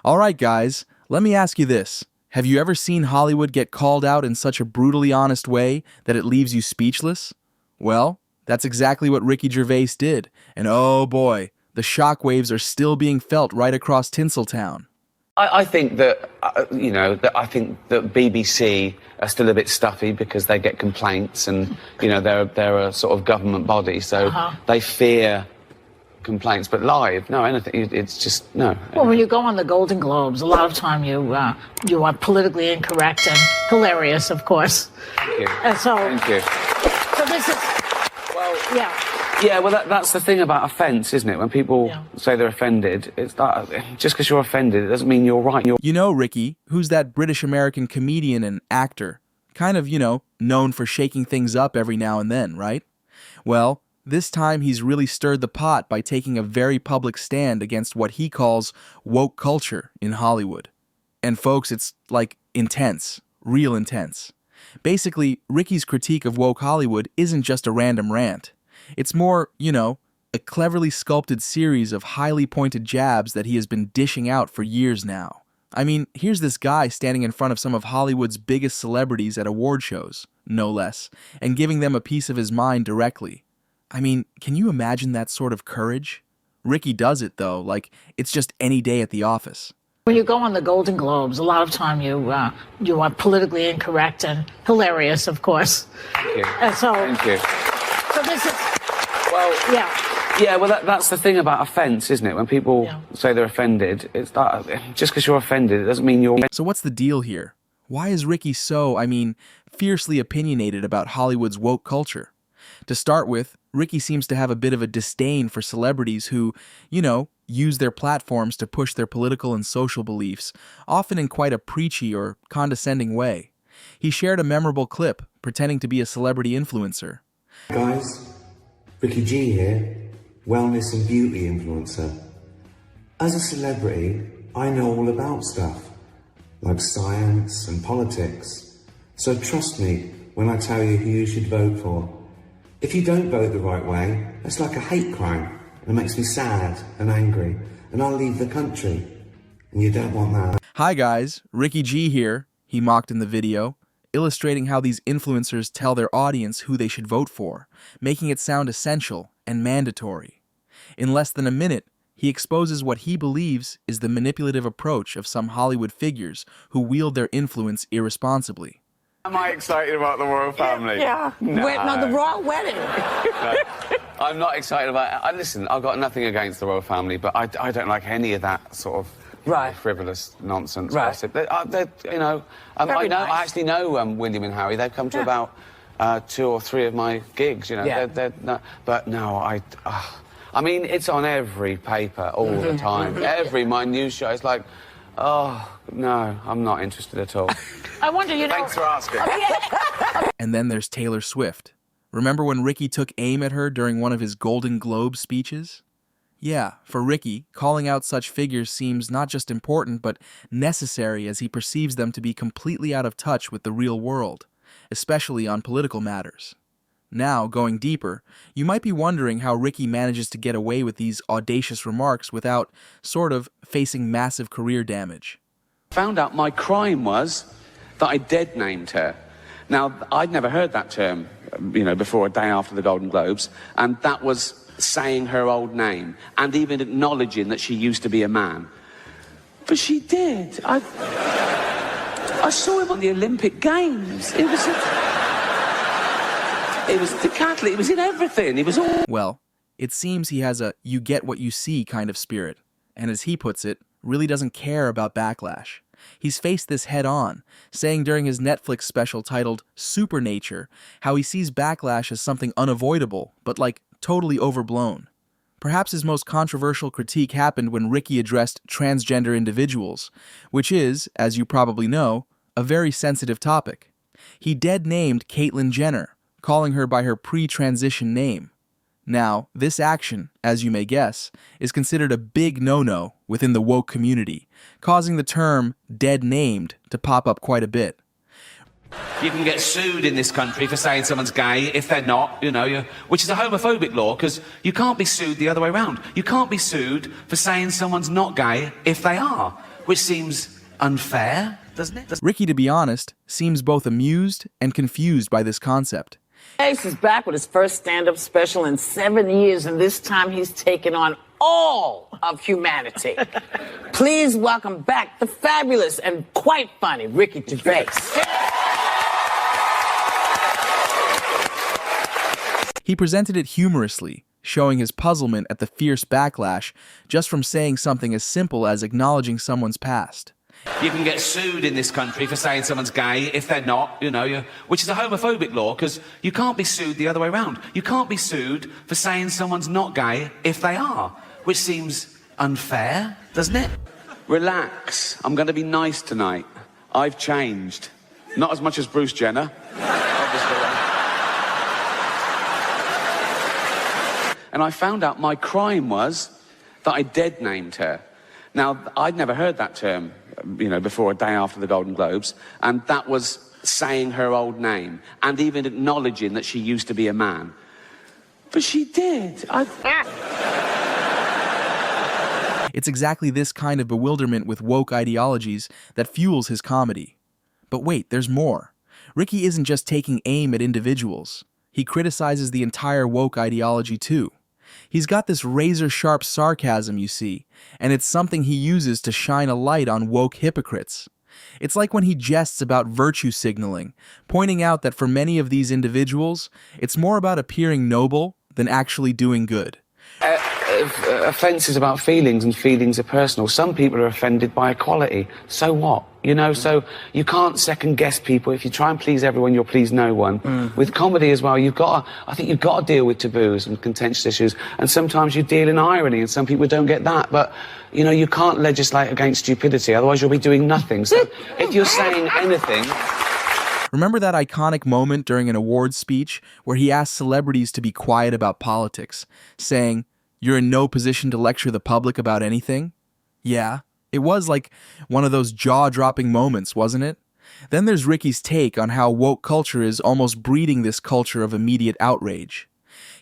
All right, guys, let me ask you this. Have you ever seen Hollywood get called out in such a brutally honest way that it leaves you speechless? Well, that's exactly what Ricky Gervais did, and oh boy, the shockwaves are still being felt right across Tinseltown. I think that, I think that BBC are still a bit stuffy because they get complaints and, they're a sort of government body, so they fear complaints. But live, no, anything, it's just, no. Well, when you go on the Golden Globes, a lot of time you are politically incorrect and hilarious, of course. Thank you. And so, Thank you. So this is, well, yeah. Yeah, well, that's the thing about offence, isn't it? When people say they're offended, it's that, just because you're offended, it doesn't mean you're right. You know Ricky, who's that British-American comedian and actor, kind of, known for shaking things up every now and then, right? Well, this time he's really stirred the pot by taking a very public stand against what he calls woke culture in Hollywood. And folks, it's like intense, real intense. Basically, Ricky's critique of woke Hollywood isn't just a random rant. It's more, a cleverly sculpted series of highly pointed jabs that he has been dishing out for years now. I mean, here's this guy standing in front of some of Hollywood's biggest celebrities at award shows, no less, and giving them a piece of his mind directly. I mean, can you imagine that sort of courage? Ricky does it, though, like it's just any day at the office. When you go on the Golden Globes, a lot of time you are politically incorrect and hilarious, of course. Thank you. And so, Thank you. So this is, well, yeah, well, that's the thing about offence, isn't it? When people say they're offended, it's that, just because you're offended, it doesn't mean you're... So what's the deal here? Why is Ricky so, fiercely opinionated about Hollywood's woke culture? To start with, Ricky seems to have a bit of a disdain for celebrities who, use their platforms to push their political and social beliefs, often in quite a preachy or condescending way. He shared a memorable clip pretending to be a celebrity influencer. Guys, Ricky G here, wellness and beauty influencer. As a celebrity, I know all about stuff, like science and politics. So trust me when I tell you who you should vote for. If you don't vote the right way, it's like a hate crime, and it makes me sad and angry, and I'll leave the country. And you don't want that. Hi guys, Ricky G here, he mocked in the video, illustrating how these influencers tell their audience who they should vote for, making it sound essential and mandatory. In less than a minute, he exposes what he believes is the manipulative approach of some Hollywood figures who wield their influence irresponsibly. Am I excited about the royal family? yeah. No. The royal wedding. No, I'm not excited about it. Listen, I've got nothing against the royal family, but I don't like any of that sort of frivolous nonsense. Gossip. I actually know William and Harry. They've come to about 2 or 3 of my gigs. But no, it's on every paper all the time. Every my news show. It's like, oh no, I'm not interested at all. I wonder, Thanks for asking. And then there's Taylor Swift. Remember when Ricky took aim at her during one of his Golden Globe speeches? Yeah, for Ricky, calling out such figures seems not just important, but necessary as he perceives them to be completely out of touch with the real world, especially on political matters. Now, going deeper, you might be wondering how Ricky manages to get away with these audacious remarks without, sort of, facing massive career damage. Found out my crime was that I dead-named her. Now, I'd never heard that term, before a day after the Golden Globes, and that was saying her old name and even acknowledging that she used to be a man. But she did. I saw him on the Olympic Games. It was decathlete. It was in everything. It was all... Well, it seems he has a you get what you see kind of spirit, and as he puts it, really doesn't care about backlash. He's faced this head-on, saying during his Netflix special titled Supernature how he sees backlash as something unavoidable, but totally overblown. Perhaps his most controversial critique happened when Ricky addressed transgender individuals, which is, as you probably know, a very sensitive topic. He dead-named Caitlyn Jenner, calling her by her pre-transition name. Now, this action, as you may guess, is considered a big no-no within the woke community, causing the term dead-named to pop up quite a bit. You can get sued in this country for saying someone's gay if they're not, which is a homophobic law, because you can't be sued the other way around. You can't be sued for saying someone's not gay if they are. which seems unfair, doesn't it? Ricky, to be honest, seems both amused and confused by this concept. Ace is back with his first stand-up special in 7 years, and this time he's taken on all of humanity. Please welcome back the fabulous and quite funny Ricky Gervais. He presented it humorously, showing his puzzlement at the fierce backlash just from saying something as simple as acknowledging someone's past. You can get sued in this country for saying someone's gay if they're not, which is a homophobic law, because you can't be sued the other way around. You can't be sued for saying someone's not gay if they are, which seems unfair, doesn't it? Relax. I'm going to be nice tonight. I've changed. Not as much as Bruce Jenner, obviously. And I found out my crime was that I dead named her. Now, I'd never heard that term, before a day after the Golden Globes, and that was saying her old name and even acknowledging that she used to be a man. But she did. It's exactly this kind of bewilderment with woke ideologies that fuels his comedy. But wait, there's more. Ricky isn't just taking aim at individuals. He criticizes the entire woke ideology too. He's got this razor-sharp sarcasm, you see, and it's something he uses to shine a light on woke hypocrites. It's like when he jests about virtue signaling, pointing out that for many of these individuals, it's more about appearing noble than actually doing good. Offence is about feelings, and feelings are personal. Some people are offended by equality. So what? So you can't second-guess people. If you try and please everyone, you'll please no one. With comedy as well, I think you've got to deal with taboos and contentious issues, and sometimes you deal in irony, and some people don't get that. But, you can't legislate against stupidity, otherwise you'll be doing nothing. So if you're saying anything... Remember that iconic moment during an awards speech where he asked celebrities to be quiet about politics, saying, "You're in no position to lecture the public about anything"? Yeah, it was like one of those jaw-dropping moments, wasn't it? Then there's Ricky's take on how woke culture is almost breeding this culture of immediate outrage.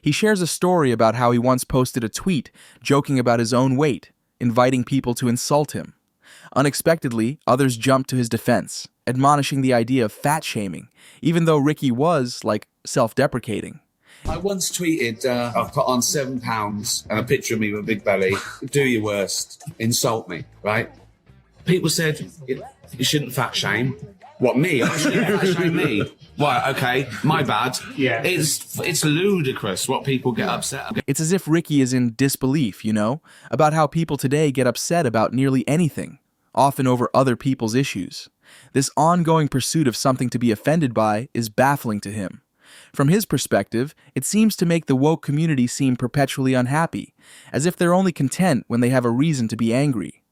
He shares a story about how he once posted a tweet joking about his own weight, inviting people to insult him. Unexpectedly, others jumped to his defense, admonishing the idea of fat-shaming, even though Ricky was, self-deprecating. I once tweeted, I've put on 7 pounds and a picture of me with a big belly. Do your worst. Insult me, right? People said, you shouldn't fat shame. What, me? I shouldn't fat shame me. Right, okay, my bad. Yeah. It's ludicrous what people get upset about. It's as if Ricky is in disbelief, about how people today get upset about nearly anything, often over other people's issues. This ongoing pursuit of something to be offended by is baffling to him. From his perspective, it seems to make the woke community seem perpetually unhappy, as if they're only content when they have a reason to be angry.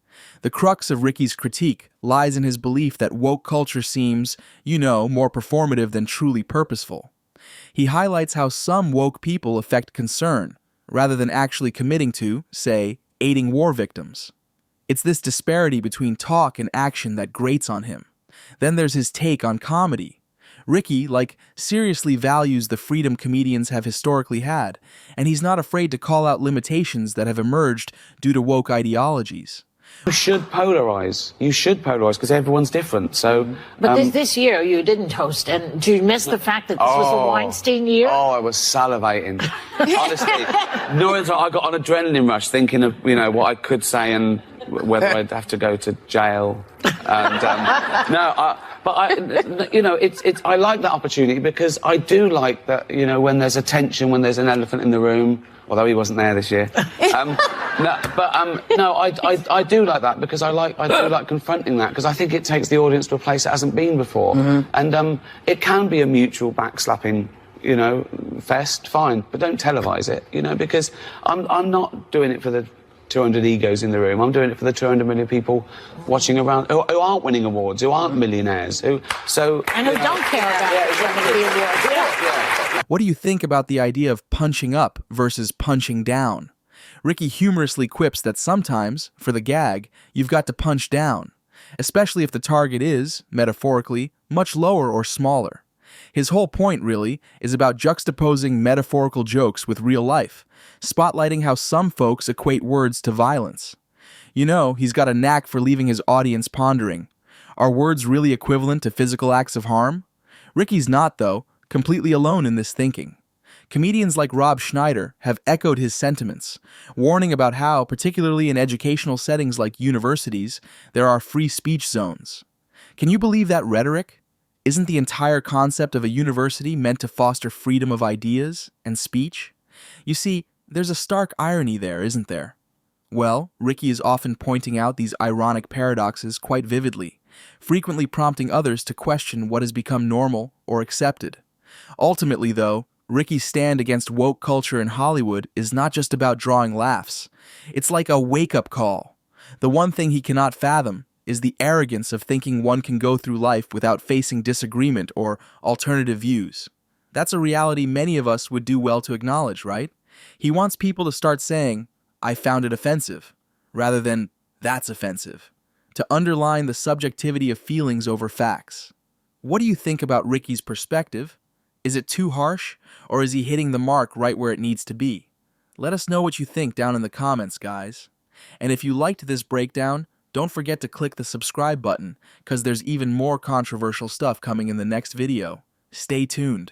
The crux of Ricky's critique lies in his belief that woke culture seems, more performative than truly purposeful. He highlights how some woke people affect concern, rather than actually committing to, say, aiding war victims. It's this disparity between talk and action that grates on him. Then there's his take on comedy. Ricky, seriously values the freedom comedians have historically had, and he's not afraid to call out limitations that have emerged due to woke ideologies. You should polarize. Because everyone's different. So, but this year you didn't host, and do you miss the fact that this was a Weinstein year? Oh, I was salivating. Honestly, I got an adrenaline rush thinking of what I could say and whether I'd have to go to jail. And I like that opportunity because I do like that. When there's a tension, when there's an elephant in the room. Although he wasn't there this year. I do like that because I do like confronting that because I think it takes the audience to a place it hasn't been before. Mm-hmm. And it can be a mutual backslapping, fest, fine, but don't televise it, because I'm not doing it for the 200 egos in the room. I'm doing it for the 200 million people watching around who aren't winning awards, who aren't millionaires, and who don't care about the awards. Yeah. What do you think about the idea of punching up versus punching down? Ricky humorously quips that sometimes, for the gag, you've got to punch down, especially if the target is, metaphorically, much lower or smaller. His whole point, really, is about juxtaposing metaphorical jokes with real life, spotlighting how some folks equate words to violence. You know, he's got a knack for leaving his audience pondering. Are words really equivalent to physical acts of harm? Ricky's not, though, completely alone in this thinking. Comedians like Rob Schneider have echoed his sentiments, warning about how, particularly in educational settings like universities, there are free speech zones. Can you believe that rhetoric? Isn't the entire concept of a university meant to foster freedom of ideas and speech? You see, there's a stark irony there, isn't there? Well, Ricky is often pointing out these ironic paradoxes quite vividly, frequently prompting others to question what has become normal or accepted. Ultimately, though, Ricky's stand against woke culture in Hollywood is not just about drawing laughs. It's like a wake-up call. The one thing he cannot fathom is the arrogance of thinking one can go through life without facing disagreement or alternative views. That's a reality many of us would do well to acknowledge, right? He wants people to start saying, "I found it offensive," rather than, "That's offensive," to underline the subjectivity of feelings over facts. What do you think about Ricky's perspective? Is it too harsh, or is he hitting the mark right where it needs to be? Let us know what you think down in the comments, guys. And if you liked this breakdown, don't forget to click the subscribe button, because there's even more controversial stuff coming in the next video. Stay tuned.